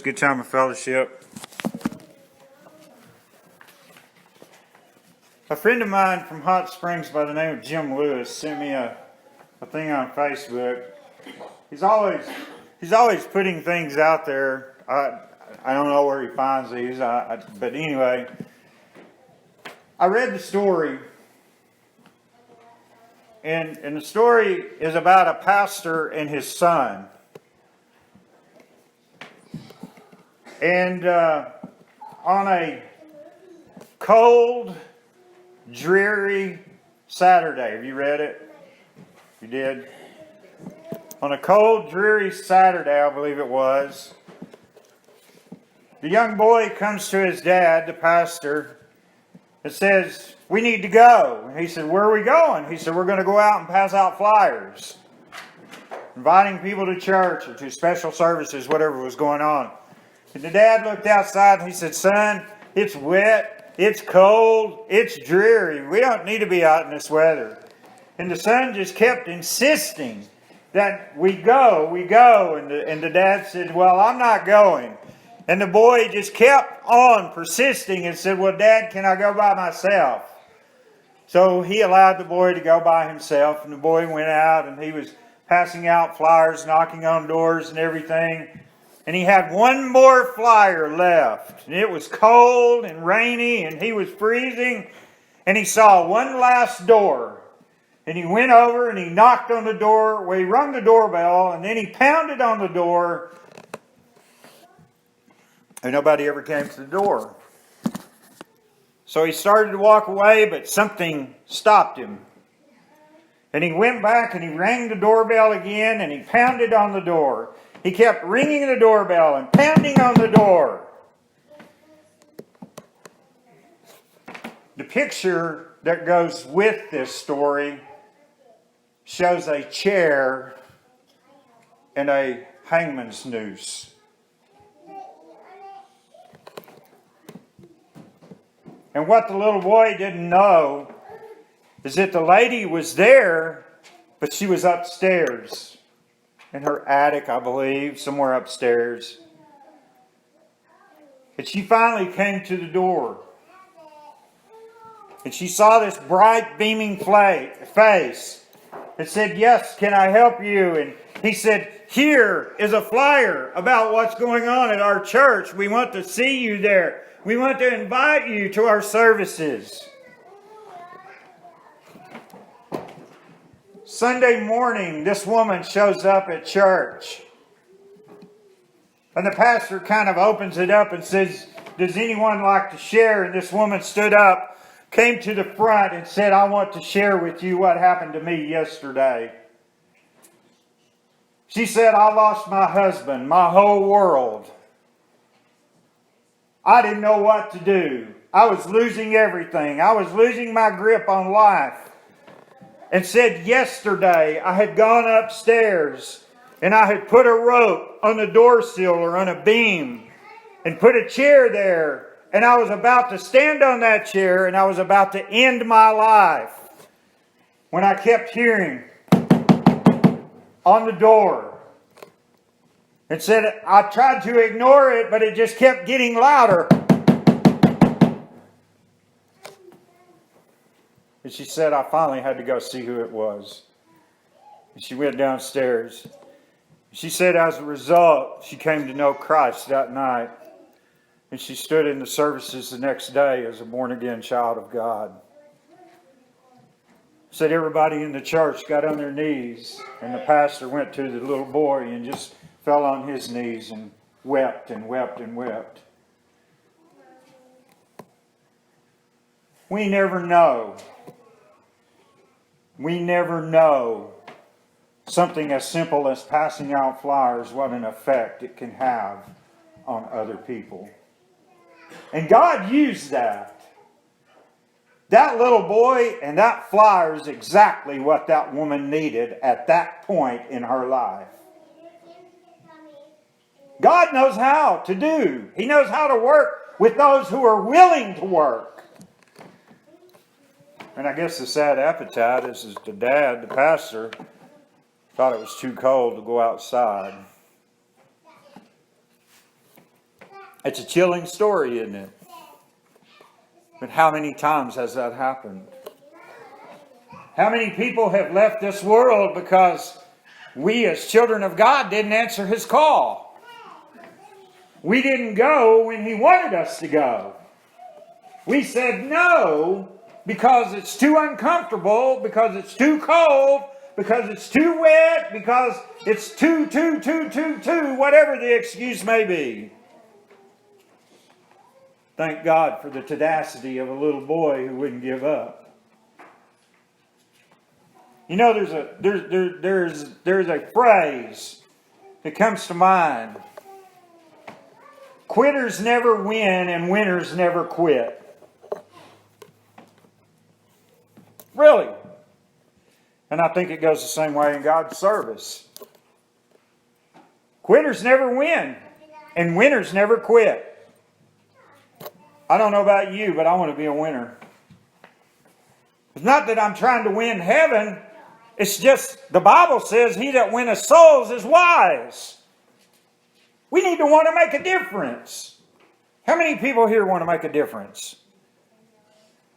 a good time of fellowship. A friend of mine from Hot Springs by the name of Jim Lewis sent me a thing on Facebook. He's always putting things out there. I don't know where he finds these, but anyway, I read the story, and the story is about a pastor and his son. And on a cold, dreary Saturday, have you read it? You did? On a cold, dreary Saturday, I believe it was, the young boy comes to his dad, the pastor, and says, "We need to go." And he said, "Where are we going?" He said, "We're going to go out and pass out flyers, inviting people to church or to special services, whatever was going on." And the dad looked outside and he said, "Son, it's wet, it's cold, it's dreary. We don't need to be out in this weather." And the son just kept insisting that we go. And the dad said, "Well, I'm not going." And the boy just kept on persisting and said, "Well, Dad, can I go by myself?" So he allowed the boy to go by himself. And the boy went out and he was passing out flyers, knocking on doors and everything. And he had one more flyer left. And it was cold and rainy and he was freezing. And he saw one last door. And he went over and he knocked on the door. Well, he rung the doorbell and then he pounded on the door. And nobody ever came to the door. So he started to walk away, but something stopped him. And he went back and he rang the doorbell again and he pounded on the door. He kept ringing the doorbell and pounding on the door. The picture that goes with this story shows a chair and a hangman's noose. And what the little boy didn't know is that the lady was there, but she was upstairs. In her attic, I believe, somewhere upstairs. And she finally came to the door. And she saw this bright, beaming face. And said, "Yes, can I help you?" And he said, "Here is a flyer about what's going on at our church. We want to see you there. We want to invite you to our services." Sunday morning, this woman shows up at church. And the pastor kind of opens it up and says, "Does anyone like to share?" And this woman stood up, came to the front and said, "I want to share with you what happened to me yesterday." She said, "I lost my husband, my whole world. I didn't know what to do. I was losing everything. I was losing my grip on life." And said, "Yesterday I had gone upstairs and I had put a rope on the door sill or on a beam and put a chair there. And I was about to stand on that chair and I was about to end my life when I kept hearing on the door." And said, "I tried to ignore it, but it just kept getting louder." And she said, "I finally had to go see who it was." And she went downstairs. She said as a result, she came to know Christ that night. And she stood in the services the next day as a born-again child of God. Said everybody in the church got on their knees. And the pastor went to the little boy and just fell on his knees and wept and wept and wept. We never know. We never know something as simple as passing out flyers, what an effect it can have on other people. And God used that. That little boy and that flyer is exactly what that woman needed at that point in her life. God knows how to do. He knows how to work with those who are willing to work. And I guess the sad appetite is the dad, the pastor, thought it was too cold to go outside. It's a chilling story, isn't it? But how many times has that happened? How many people have left this world because we as children of God didn't answer His call? We didn't go when He wanted us to go. We said no because it's too uncomfortable, because it's too cold, because it's too wet, because it's too, whatever the excuse may be. Thank God for the tenacity of a little boy who wouldn't give up. You know, there's a phrase that comes to mind. Quitters never win and winners never quit. Really. And I think it goes the same way in God's service. Quitters never win and winners never quit. I don't know about you, but I want to be a winner. It's not that I'm trying to win heaven. It's just the Bible says he that winneth souls is wise. We need to want to make a difference. How many people here want to make a difference?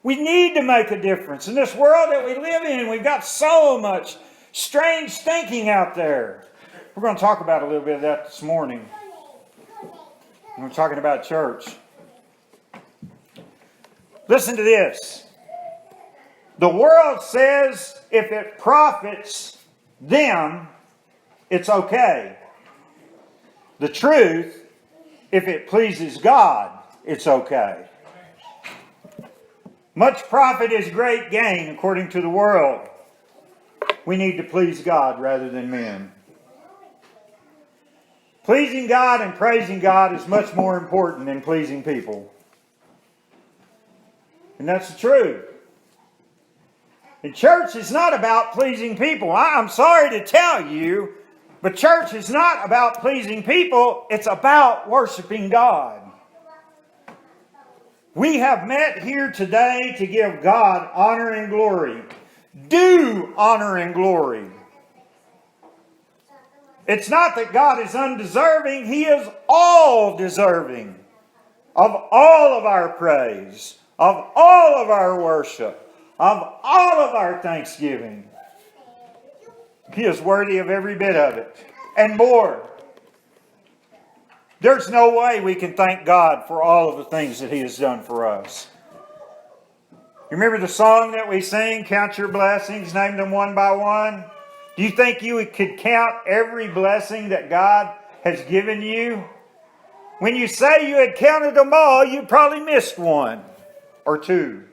We need to make a difference. In this world that we live in, we've got so much strange thinking out there. We're going to talk about a little bit of that this morning. We're talking about church. Listen to this. The world says if it profits them, it's okay. The truth, if it pleases God, it's okay. Much profit is great gain, according to the world. We need to please God rather than men. Pleasing God and praising God is much more important than pleasing people. And that's the truth. And church is not about pleasing people. I'm sorry to tell you, but church is not about pleasing people. It's about worshiping God. We have met here today to give God honor and glory. Due honor and glory. It's not that God is undeserving. He is all deserving of all of our praise, of all of our worship, of all of our thanksgiving. He is worthy of every bit of it and more. There's no way we can thank God for all of the things that He has done for us. You remember the song that we sing, Count Your Blessings, name them one by one? Do you think you could count every blessing that God has given you? When you say you had counted them all, you probably missed one, or two,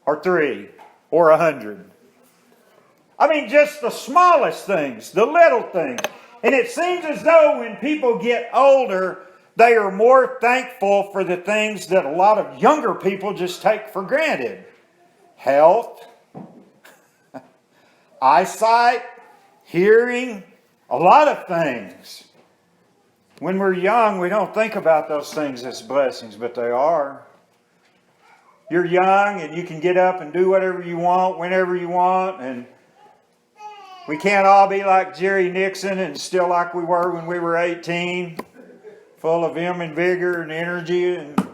or three, or 100. I mean, just the smallest things, the little things. And it seems as though when people get older, they are more thankful for the things that a lot of younger people just take for granted. Health, eyesight, hearing, a lot of things. When we're young, we don't think about those things as blessings, but they are. You're young and you can get up and do whatever you want, whenever you want, and we can't all be like Jerry Nixon and still like we were when we were 18, full of vim and vigor and energy and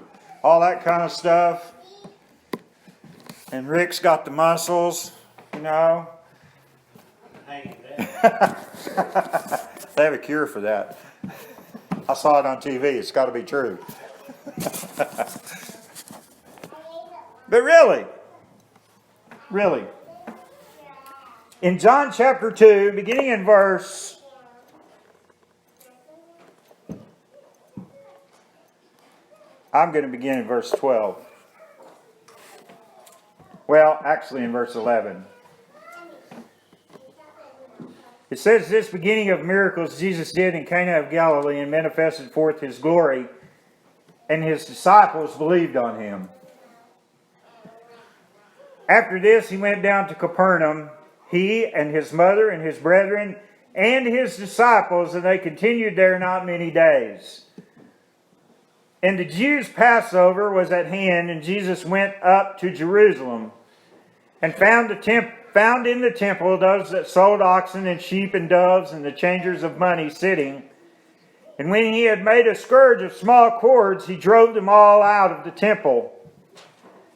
all that kind of stuff. And Rick's got the muscles, you know. They have a cure for that. I saw it on TV. It's got to be true. But really, in John chapter 2, beginning in verse 12. Well, actually in verse 11. It says, this beginning of miracles Jesus did in Cana of Galilee and manifested forth His glory, and His disciples believed on Him. After this He went down to Capernaum, He and His mother and His brethren and His disciples, and they continued there not many days. And the Jews' Passover was at hand, and Jesus went up to Jerusalem, and found in the temple those that sold oxen and sheep and doves and the changers of money sitting, And when he had made a scourge of small cords, he drove them all out of the temple,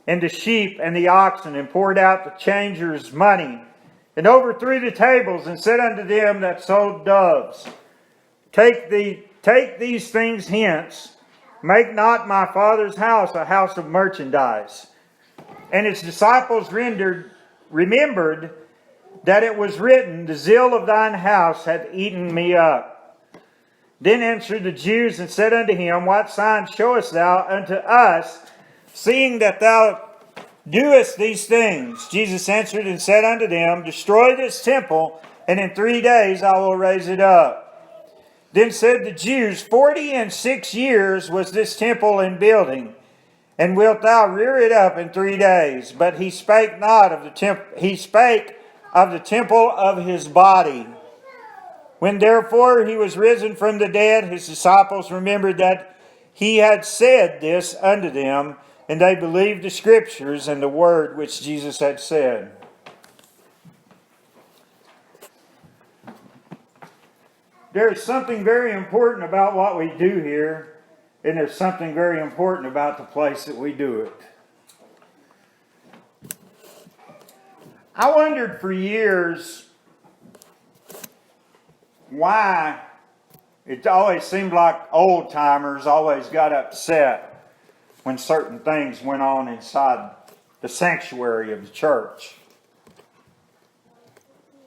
and the sheep and the oxen, and poured out the changers' money, and overthrew the tables, and said unto them that sold doves, Take these things hence, make not my Father's house a house of merchandise. And his disciples remembered that it was written, The zeal of thine house hath eaten me up. Then answered the Jews and said unto him, What sign showest thou unto us, seeing that thou doest these things? Jesus answered and said unto them, Destroy this temple, and in 3 days I will raise it up. Then said the Jews, 46 years was this temple in building, and wilt thou rear it up in 3 days? But he spake not of the temple; he spake of the temple of his body. When therefore he was risen from the dead, his disciples remembered that he had said this unto them, and they believed the Scriptures and the word which Jesus had said. There's something very important about what we do here, and there's something very important about the place that we do it. I wondered for years why it always seemed like old timers always got upset when certain things went on inside the sanctuary of the church.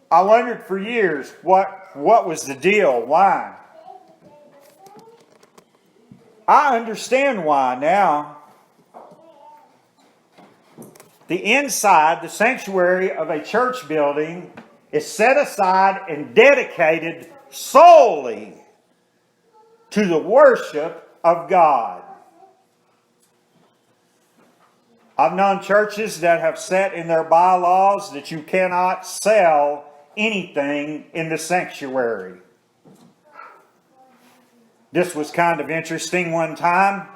I wondered for years what was the deal, why. I understand why now. The inside, the sanctuary of a church building, is set aside and dedicated solely to the worship of God. I've known churches that have set in their bylaws that you cannot sell anything in the sanctuary. This was kind of interesting one time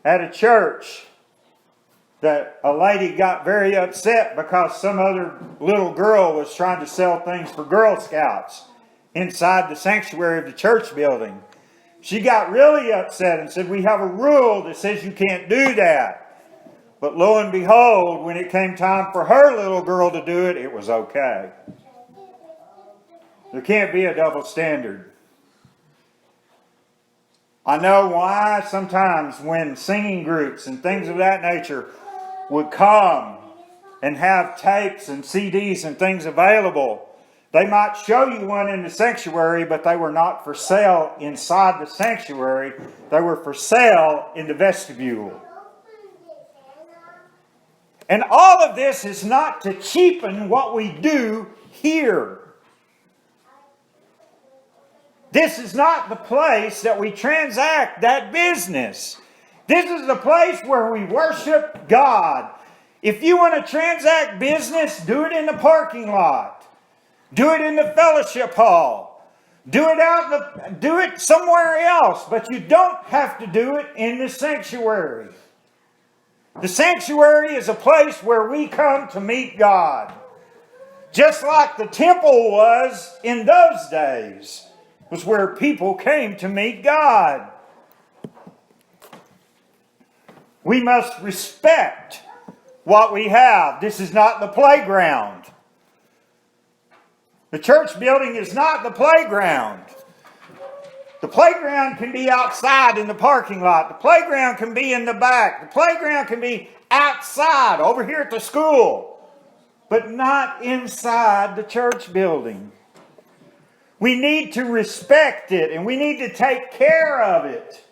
at a church, that a lady got very upset because some other little girl was trying to sell things for Girl Scouts inside the sanctuary of the church building. She got really upset and said, We have a rule that says you can't do that. But lo and behold, when it came time for her little girl to do it, it was okay. There can't be a double standard. I know why sometimes when singing groups and things of that nature would come and have tapes and CDs and things available, they might show you one in the sanctuary, but they were not for sale inside the sanctuary. They were for sale in the vestibule. And all of this is not to cheapen what we do here. This is not the place that we transact that business. This is the place where we worship God. If you want to transact business, do it in the parking lot. Do it in the fellowship hall. Do it somewhere else, but you don't have to do it in the sanctuary. The sanctuary is a place where we come to meet God. Just like the temple was in those days, was where people came to meet God. We must respect what we have. This is not the playground. The church building is not the playground. The playground can be outside in the parking lot. The playground can be in the back. The playground can be outside over here at the school, but not inside the church building. We need to respect it, and we need to take care of it.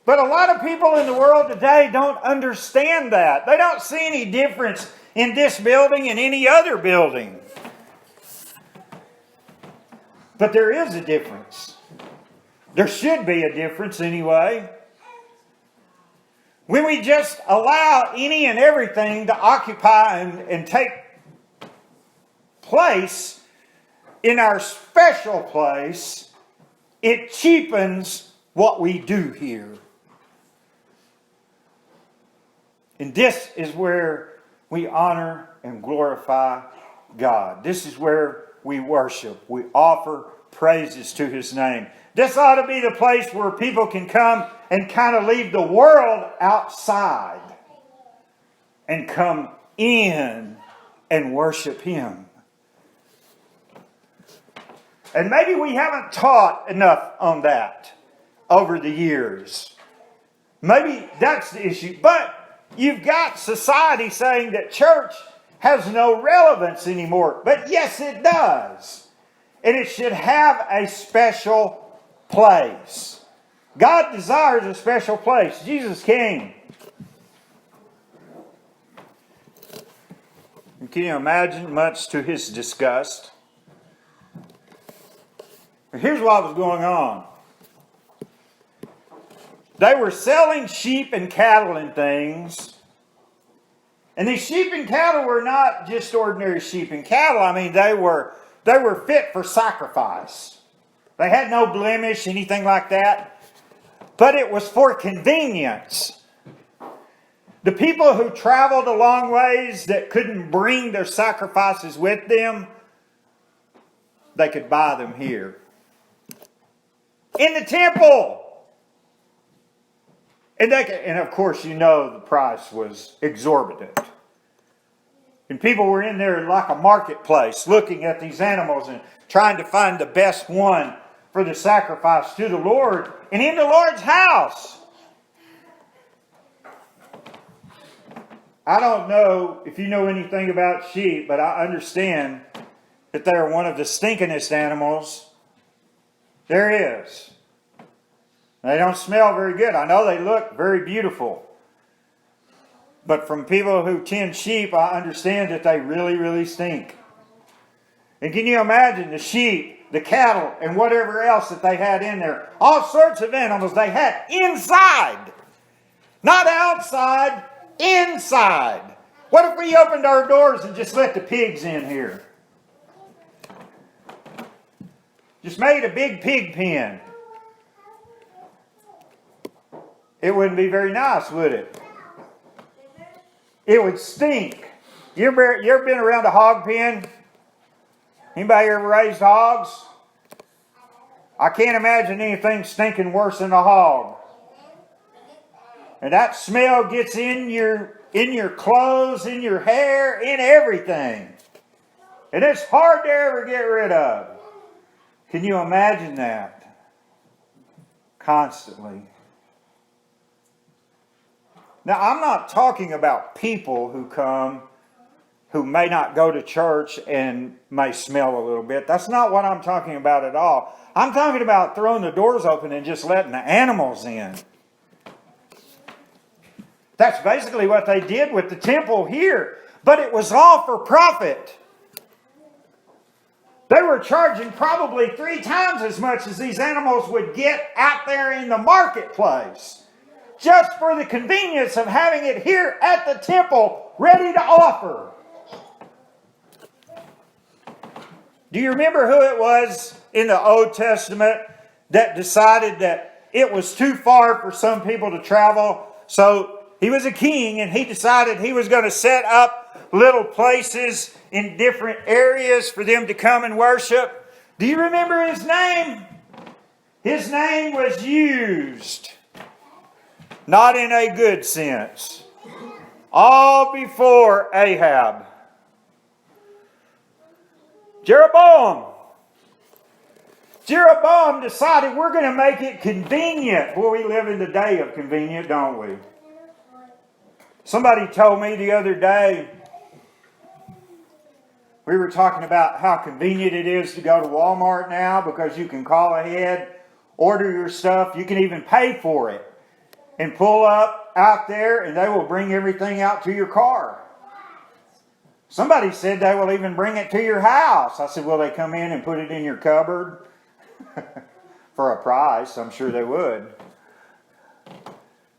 But a lot of people in the world today don't understand that. They don't see any difference in this building and any other building. But there is a difference. There should be a difference anyway. When we just allow any and everything to occupy and take place in our special place, it cheapens what we do here. And this is where we honor and glorify God. This is where we worship. We offer praises to His name. This ought to be the place where people can come and kind of leave the world outside and come in and worship Him. And maybe we haven't taught enough on that over the years. Maybe that's the issue. But you've got society saying that church has no relevance anymore. But yes, it does. And it should have a special place. God desires a special place. Jesus came. And can you imagine, much to His disgust? Here's what was going on. They were selling sheep and cattle and things. And these sheep and cattle were not just ordinary sheep and cattle. I mean, they were fit for sacrifice. They had no blemish, anything like that. But it was for convenience. The people who traveled a long ways that couldn't bring their sacrifices with them, they could buy them here. In the temple. And of course, you know the price was exorbitant. And people were in there like a marketplace looking at these animals and trying to find the best one for the sacrifice to the Lord and in the Lord's house. I don't know if you know anything about sheep, but I understand that they are one of the stinkingest animals there is. They don't smell very good. I know they look very beautiful. But from people who tend sheep, I understand that they really, really stink. And can you imagine the sheep, the cattle, and whatever else that they had in there? All sorts of animals they had inside. Not outside, inside. What if we opened our doors and just let the pigs in here? Just made a big pig pen. It wouldn't be very nice, would it? It would stink. You ever been around a hog pen? Anybody ever raised hogs? I can't imagine anything stinking worse than a hog. And that smell gets in your clothes, in your hair, in everything. And it's hard to ever get rid of. Can you imagine that? Constantly. Now, I'm not talking about people who come who may not go to church and may smell a little bit. That's not what I'm talking about at all. I'm talking about throwing the doors open and just letting the animals in. That's basically what they did with the temple here. But it was all for profit. They were charging probably 3 times as much as these animals would get out there in the marketplace. Just for the convenience of having it here at the temple, ready to offer. Do you remember who it was in the Old Testament that decided that it was too far for some people to travel? So he was a king and he decided he was going to set up little places in different areas for them to come and worship. Do you remember his name? His name was used. Not in a good sense. All before Ahab. Jeroboam. Jeroboam decided we're going to make it convenient. Boy, we live in the day of convenient, don't we? Somebody told me the other day, we were talking about how convenient it is to go to Walmart now because you can call ahead, order your stuff, you can even pay for it. And pull up out there and they will bring everything out to your car. Somebody said they will even bring it to your house. I said, will they come in and put it in your cupboard? For a price, I'm sure they would.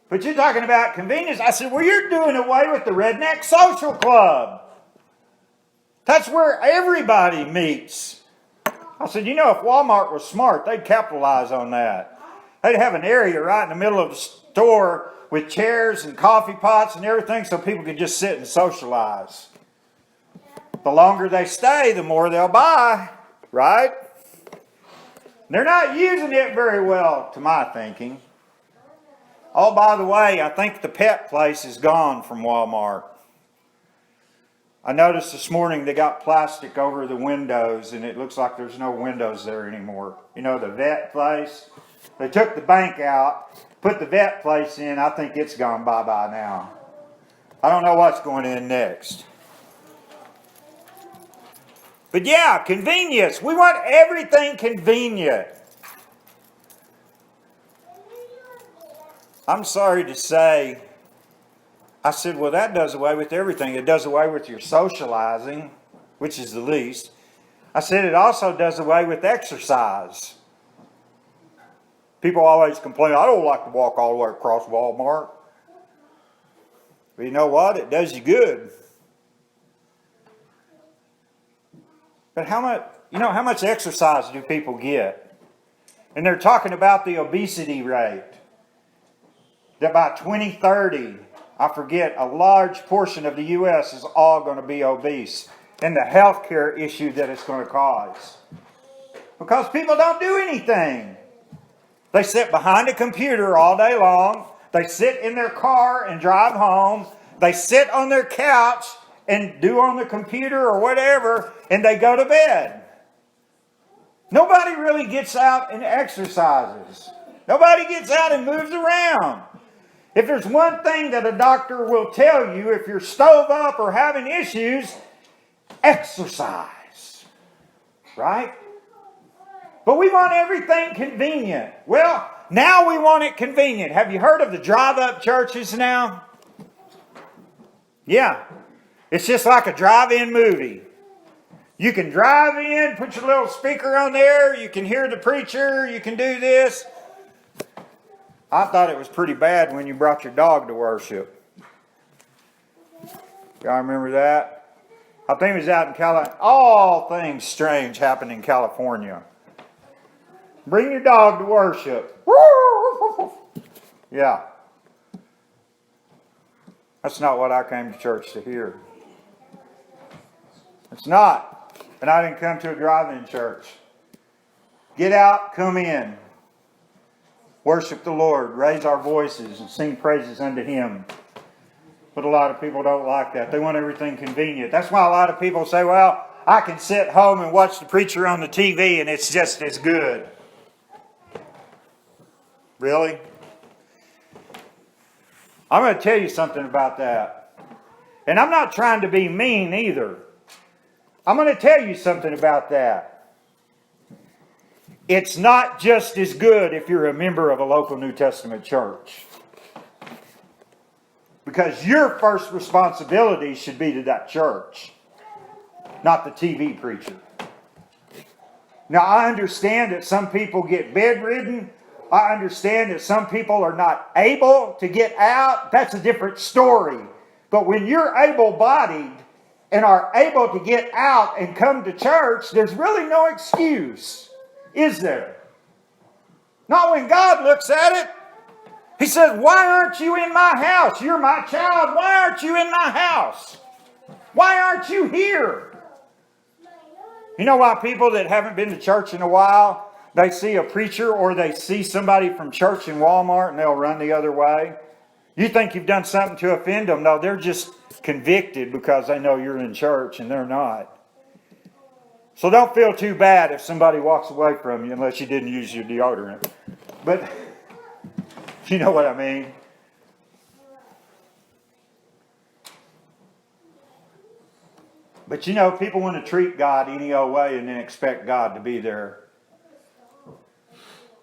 But you're talking about convenience. I said, well, you're doing away with the Redneck Social Club. That's where everybody meets. I said, you know, if Walmart was smart, they'd capitalize on that. They'd have an area right in the middle of the store with chairs and coffee pots and everything so people could just sit and socialize. The longer they stay, the more they'll buy, right? They're not using it very well, to my thinking. Oh, by the way, I think the pet place is gone from Walmart. I noticed this morning they got plastic over the windows, and it looks like there's no windows there anymore. You know, the vet place? They took the bank out, put the vet place in. I think it's gone bye-bye now. I don't know what's going in next. But yeah, convenience. We want everything convenient. I'm sorry to say, I said, well, that does away with everything. It does away with your socializing, which is the least. I said it also does away with exercise. People always complain, I don't like to walk all the way across Walmart. But you know what? It does you good. But how much exercise do people get? And they're talking about the obesity rate. That by 2030, I forget, a large portion of the U.S. is all going to be obese. And the healthcare issue that it's going to cause. Because people don't do anything. They sit behind a computer all day long. They sit in their car and drive home. They sit on their couch and do on the computer or whatever, and they go to bed. Nobody really gets out and exercises. Nobody gets out and moves around. If there's one thing that a doctor will tell you if you're stove up or having issues, exercise. Right? But we want everything convenient. Well, now we want it convenient. Have you heard of the drive-up churches now? Yeah. It's just like a drive-in movie. You can drive in, put your little speaker on there, you can hear the preacher, you can do this. I thought it was pretty bad when you brought your dog to worship. Y'all remember that? I think it was out in California. All things strange happen in California. Bring your dog to worship. Yeah. That's not what I came to church to hear. It's not. And I didn't come to a drive-in church. Get out, come in. Worship the Lord. Raise our voices and sing praises unto Him. But a lot of people don't like that. They want everything convenient. That's why a lot of people say, well, I can sit home and watch the preacher on the TV and it's just as good. Really? I'm going to tell you something about that. And I'm not trying to be mean either. I'm going to tell you something about that. It's not just as good if you're a member of a local New Testament church. Because your first responsibility should be to that church, not the TV preacher. Now, I understand that some people get bedridden. I understand that some people are not able to get out. That's a different story. But when you're able-bodied and are able to get out and come to church, there's really no excuse, is there? Not when God looks at it. He says, why aren't you in my house? You're my child. Why aren't you in my house? Why aren't you here? You know why people that haven't been to church in a while, they see a preacher or they see somebody from church in Walmart and they'll run the other way? You think you've done something to offend them. No, they're just convicted because they know you're in church and they're not. So don't feel too bad if somebody walks away from you unless you didn't use your deodorant. But you know what I mean? But you know, people want to treat God any old way and then expect God to be there.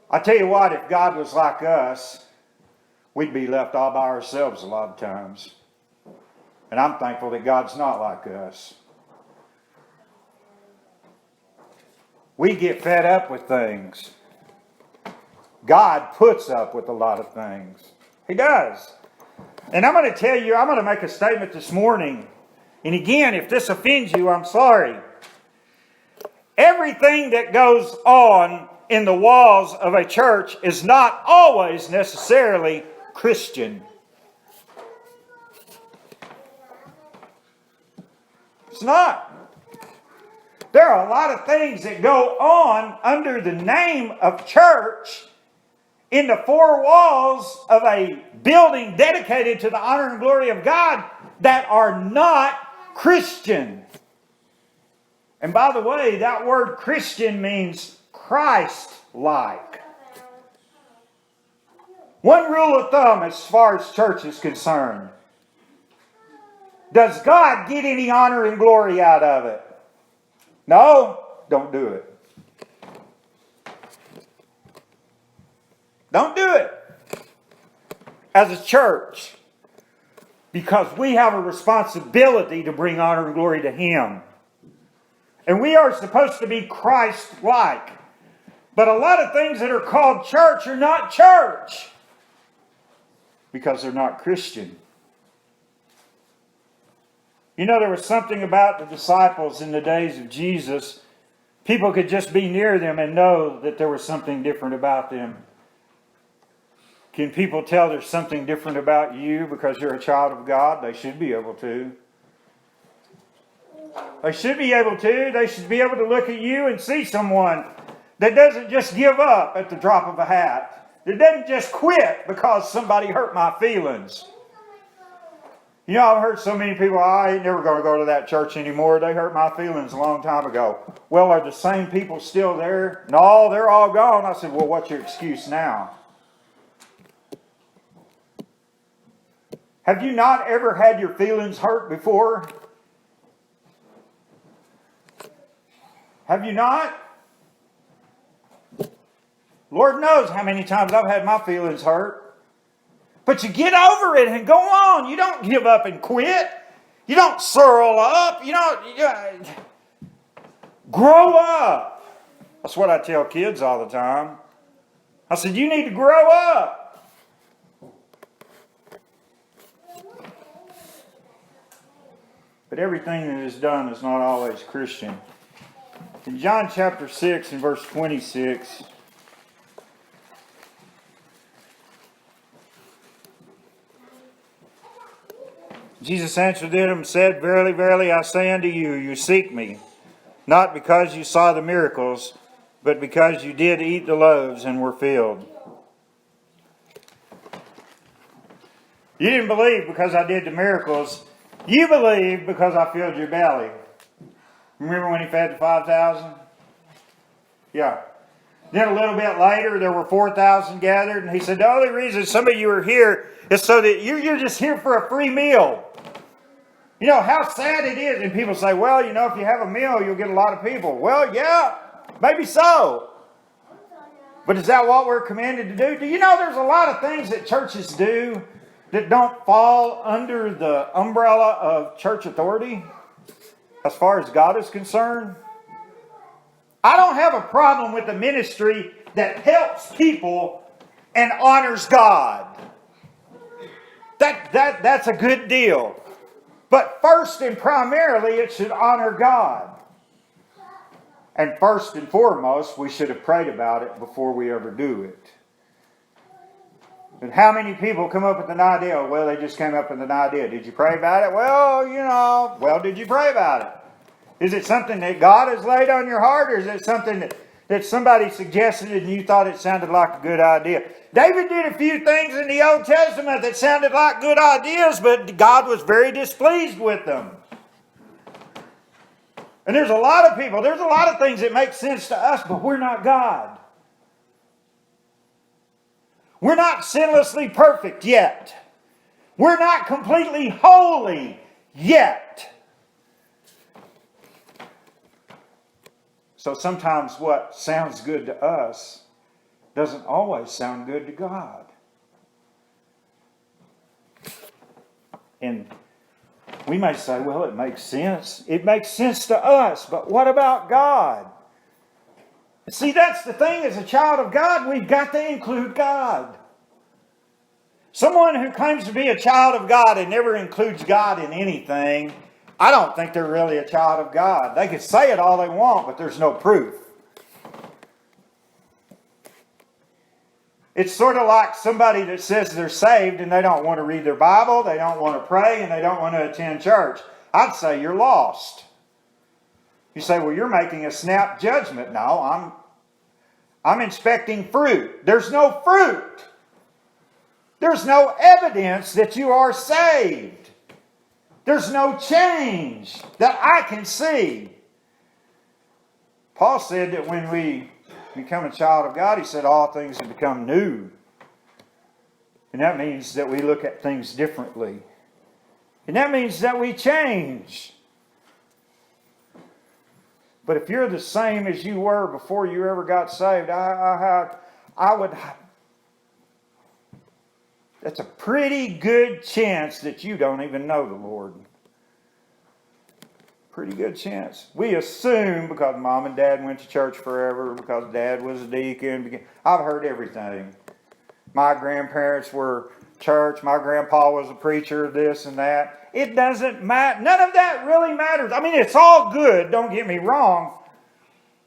I tell you what, if God was like us, we'd be left all by ourselves a lot of times. And I'm thankful that God's not like us. We get fed up with things. God puts up with a lot of things. He does. And I'm going to tell you, I'm going to make a statement this morning. And again, if this offends you, I'm sorry. Everything that goes on in the walls of a church is not always necessarily Christian. It's not. There are a lot of things that go on under the name of church in the four walls of a building dedicated to the honor and glory of God that are not Christian. And by the way, that word Christian means Christ-like. One rule of thumb as far as church is concerned. Does God get any honor and glory out of it? No? Don't do it. Don't do it. As a church. Because we have a responsibility to bring honor and glory to Him. And we are supposed to be Christ-like. But a lot of things that are called church are not church. Because they're not Christian. You know, there was something about the disciples in the days of Jesus. People could just be near them and know that there was something different about them. Can people tell there's something different about you because you're a child of God? They should be able to. They should be able to. They should be able to look at you and see someone that doesn't just give up at the drop of a hat. That doesn't just quit because somebody hurt my feelings. You know, I've heard so many people, I ain't never going to go to that church anymore. They hurt my feelings a long time ago. Well, are the same people still there? No, they're all gone. I said, well, what's your excuse now? Have you not ever had your feelings hurt before? Have you not? Lord knows how many times I've had my feelings hurt. But you get over it and go on. You don't give up and quit. You don't surl up. You don't grow up. That's what I tell kids all the time. I said, you need to grow up. But everything that is done is not always Christian. In John chapter 6 and verse 26... Jesus answered them and said, verily, verily, I say unto you, you seek me, not because you saw the miracles, but because you did eat the loaves and were filled. You didn't believe because I did the miracles. You believed because I filled your belly. Remember when He fed the 5,000? Yeah. Then a little bit later, there were 4,000 gathered, and He said, the only reason some of you are here is so that you're just here for a free meal. You know how sad it is. And people say, well, you know, if you have a meal, you'll get a lot of people. Well, yeah, maybe so. But is that what we're commanded to do? Do you know there's a lot of things that churches do that don't fall under the umbrella of church authority as far as God is concerned? I don't have a problem with the ministry that helps people and honors God. That's a good deal. But first and primarily, it should honor God. And first and foremost, we should have prayed about it before we ever do it. And how many people come up with an idea? Well, they just came up with an idea. Did you pray about it? Well, did you pray about it? Is it something that God has laid on your heart, or is it something that somebody suggested and you thought it sounded like a good idea? David did a few things in the Old Testament that sounded like good ideas, but God was very displeased with them. And there's a lot of people, there's a lot of things that make sense to us, but we're not God. We're not sinlessly perfect yet. We're not completely holy yet. So sometimes what sounds good to us doesn't always sound good to God. And we may say, well, it makes sense. It makes sense to us, but what about God? See, that's the thing. As a child of God, we've got to include God. Someone who claims to be a child of God and never includes God in anything, I don't think they're really a child of God. They can say it all they want, but there's no proof. It's sort of like somebody that says they're saved and they don't want to read their Bible, they don't want to pray, and they don't want to attend church. I'd say you're lost. You say, well, you're making a snap judgment. No, I'm inspecting fruit. There's no fruit. There's no evidence that you are saved. There's no change that I can see. Paul said that when we become a child of God, he said all things have become new. And that means that we look at things differently. And that means that we change. But if you're the same as you were before you ever got saved, I would... That's a pretty good chance that you don't even know the Lord. Pretty good chance. We assume because Mom and Dad went to church forever, because Dad was a deacon. I've heard everything. My grandparents were church. My grandpa was a preacher, this and that. It doesn't matter. None of that really matters. I mean, it's all good. Don't get me wrong.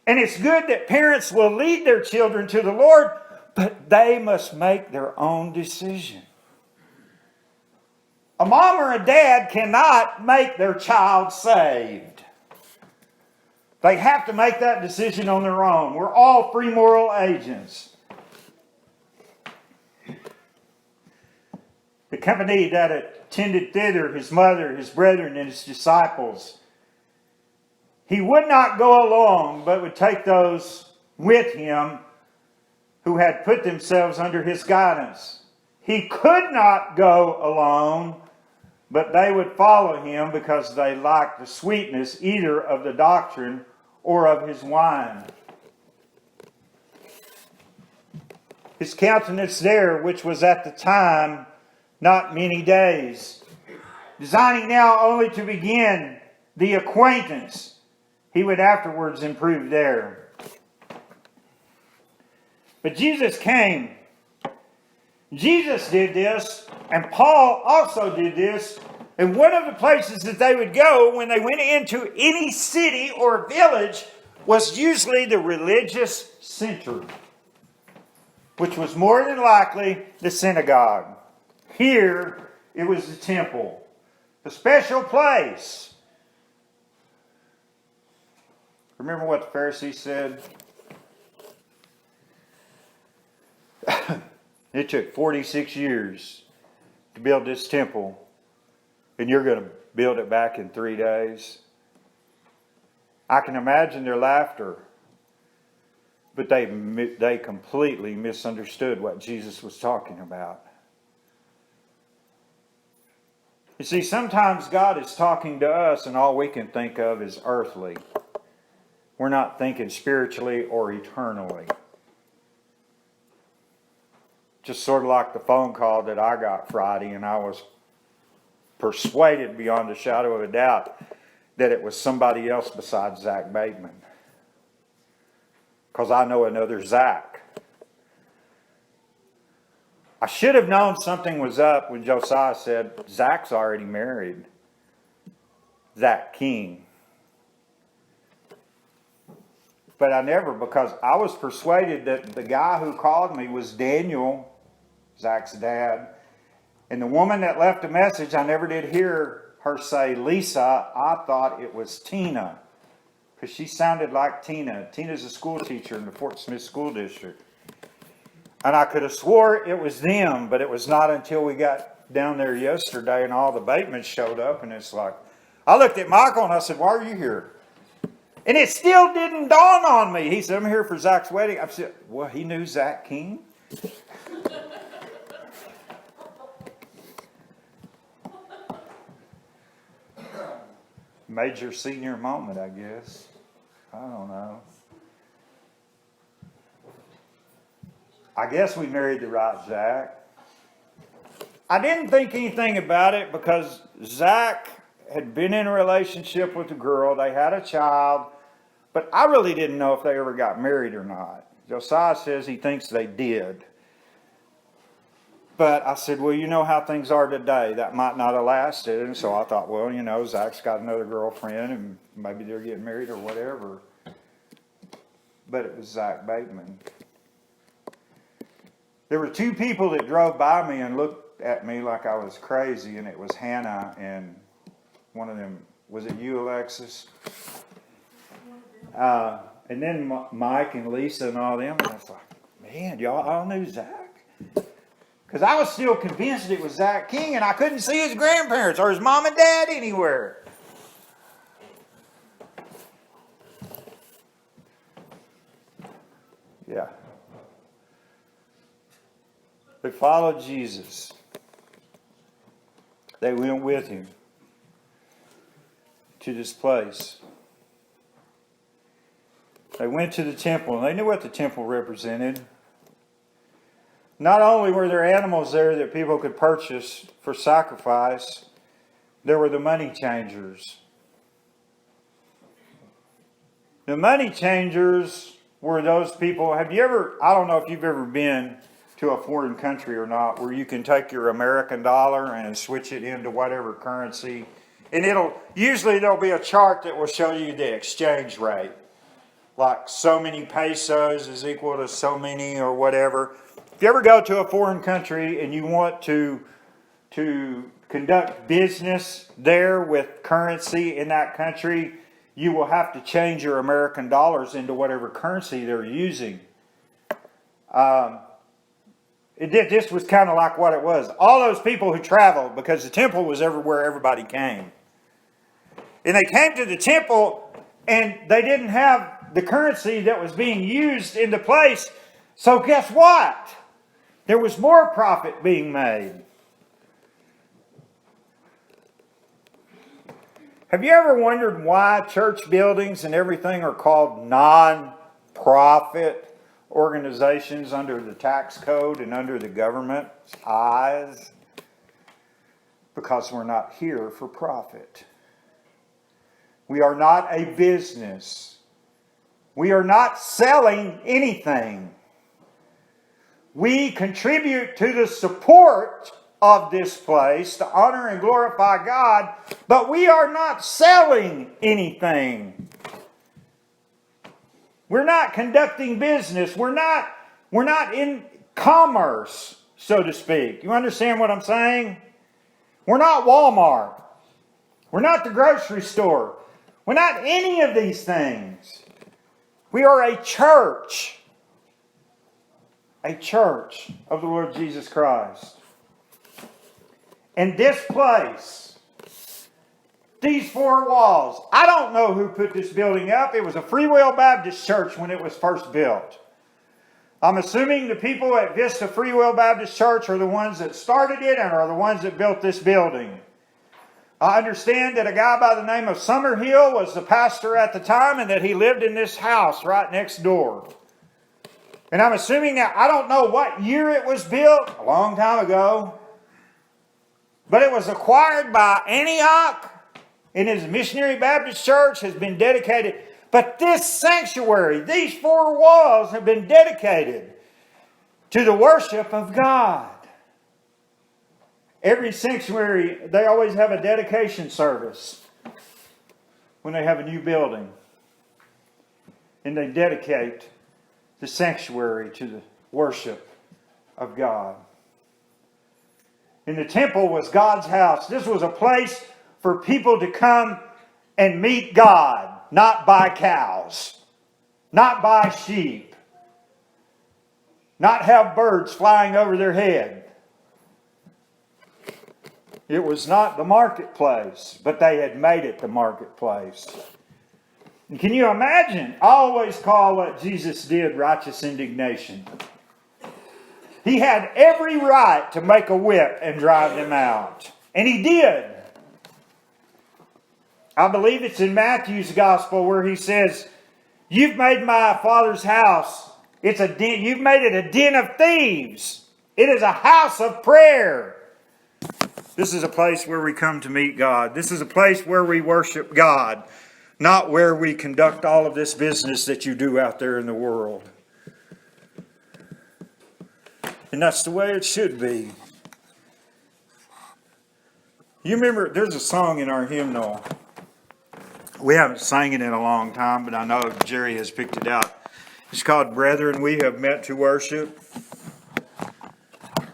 And it's good that parents will lead their children to the Lord, but they must make their own decision. A mom or a dad cannot make their child saved. They have to make that decision on their own. We're all free moral agents. The company that attended thither, his mother, his brethren, and his disciples, he would not go alone, but would take those with him who had put themselves under his guidance. He could not go alone, but they would follow him because they liked the sweetness either of the doctrine or of his wine. His countenance there, which was at the time not many days, designing now only to begin the acquaintance, he would afterwards improve there. But Jesus came. Jesus did this, and Paul also did this. And one of the places that they would go when they went into any city or village was usually the religious center, which was more than likely the synagogue. Here, it was the temple, the special place. Remember what the Pharisees said? It took 46 years to build this temple, and you're going to build it back in 3 days. I can imagine their laughter, but they completely misunderstood what Jesus was talking about. You see, sometimes God is talking to us, and all we can think of is earthly. We're not thinking spiritually or eternally. Just sort of like the phone call that I got Friday, and I was persuaded beyond a shadow of a doubt that it was somebody else besides Zach Bateman. Because I know another Zach. I should have known something was up when Josiah said, Zach's already married. Zach King. But I never, because I was persuaded that the guy who called me was Daniel, Zach's dad. And the woman that left a message, I never did hear her say Lisa. I thought it was Tina, because she sounded like Tina. Tina's a school teacher in the Fort Smith School District. And I could have swore it was them, but it was not until we got down there yesterday and all the Batemans showed up. And it's like, I looked at Michael and I said, why are you here? And it still didn't dawn on me. He said, I'm here for Zach's wedding. I said, well, he knew Zach King? Major senior moment, I guess. I don't know. I guess we married the right Zach. I didn't think anything about it because Zach had been in a relationship with a girl. They had a child. But I really didn't know if they ever got married or not. Josiah says he thinks they did. But I said, well, you know how things are today. That might not have lasted. And so I thought, well, you know, Zach's got another girlfriend and maybe they're getting married or whatever. But it was Zach Bateman. There were two people that drove by me and looked at me like I was crazy, and it was Hannah and one of them, was it you, Alexis? And then Mike and Lisa and all them. And I was like, man, y'all all knew Zach? Because I was still convinced it was Zach King, and I couldn't see his grandparents or his mom and dad anywhere. Yeah. They followed Jesus. They went with him to this place. They went to the temple, and they knew what the temple represented. Not only were there animals there that people could purchase for sacrifice, there were the money changers. The money changers were those people. I don't know if you've ever been to a foreign country or not, where you can take your American dollar and switch it into whatever currency. And usually there'll be a chart that will show you the exchange rate. Like so many pesos is equal to so many or whatever. If you ever go to a foreign country and you want to conduct business there with currency in that country, you will have to change your American dollars into whatever currency they're using. This was kind of like what it was. All those people who traveled, because the temple was everywhere everybody came. And they came to the temple and they didn't have the currency that was being used in the place. So guess what? There was more profit being made. Have you ever wondered why church buildings and everything are called non-profit organizations under the tax code and under the government's eyes? Because we're not here for profit. We are not a business. We are not selling anything. We contribute to the support of this place to honor and glorify God, but we are not selling anything. We're not conducting business. We're not in commerce, so to speak. You understand what I'm saying? We're not Walmart. We're not the grocery store. We're not any of these things. We are a church. A church of the Lord Jesus Christ. And this place, these four walls, I don't know who put this building up. It was a Free Will Baptist church when it was first built. I'm assuming the people at Vista Free Will Baptist Church are the ones that started it and are the ones that built this building. I understand that a guy by the name of Summerhill was the pastor at the time and that he lived in this house right next door. And I'm assuming that, I don't know what year it was built, a long time ago, but it was acquired by Antioch, and his Missionary Baptist Church has been dedicated. But this sanctuary, these four walls have been dedicated to the worship of God. Every sanctuary, they always have a dedication service when they have a new building. And they dedicate the sanctuary to the worship of God. And the temple was God's house. This was a place for people to come and meet God, not buy cows, not buy sheep, not have birds flying over their head. It was not the marketplace, but they had made it the marketplace. And can you imagine? I always call what Jesus did righteous indignation. He had every right to make a whip and drive them out. And he did. I believe it's in Matthew's gospel where he says, "You've made my Father's house, it's a den, you've made it a den of thieves. It is a house of prayer." This is a place where we come to meet God. This is a place where we worship God, not where we conduct all of this business that you do out there in the world. And that's the way it should be. You remember, there's a song in our hymnal. We haven't sang it in a long time, but I know Jerry has picked it out. It's called "Brethren, We Have Met to Worship."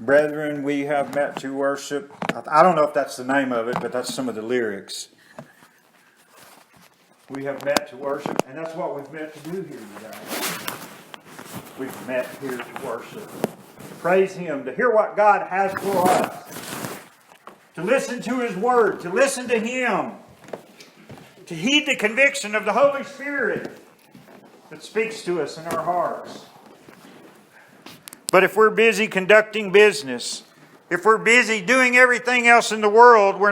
Brethren, we have met to worship. I don't know if that's the name of it, but that's some of the lyrics. We have met to worship, and that's what we've met to do here today. We've met here to worship, to praise Him, to hear what God has for us, to listen to His Word, to listen to Him, to heed the conviction of the Holy Spirit that speaks to us in our hearts. But if we're busy conducting business, if we're busy doing everything else in the world, we're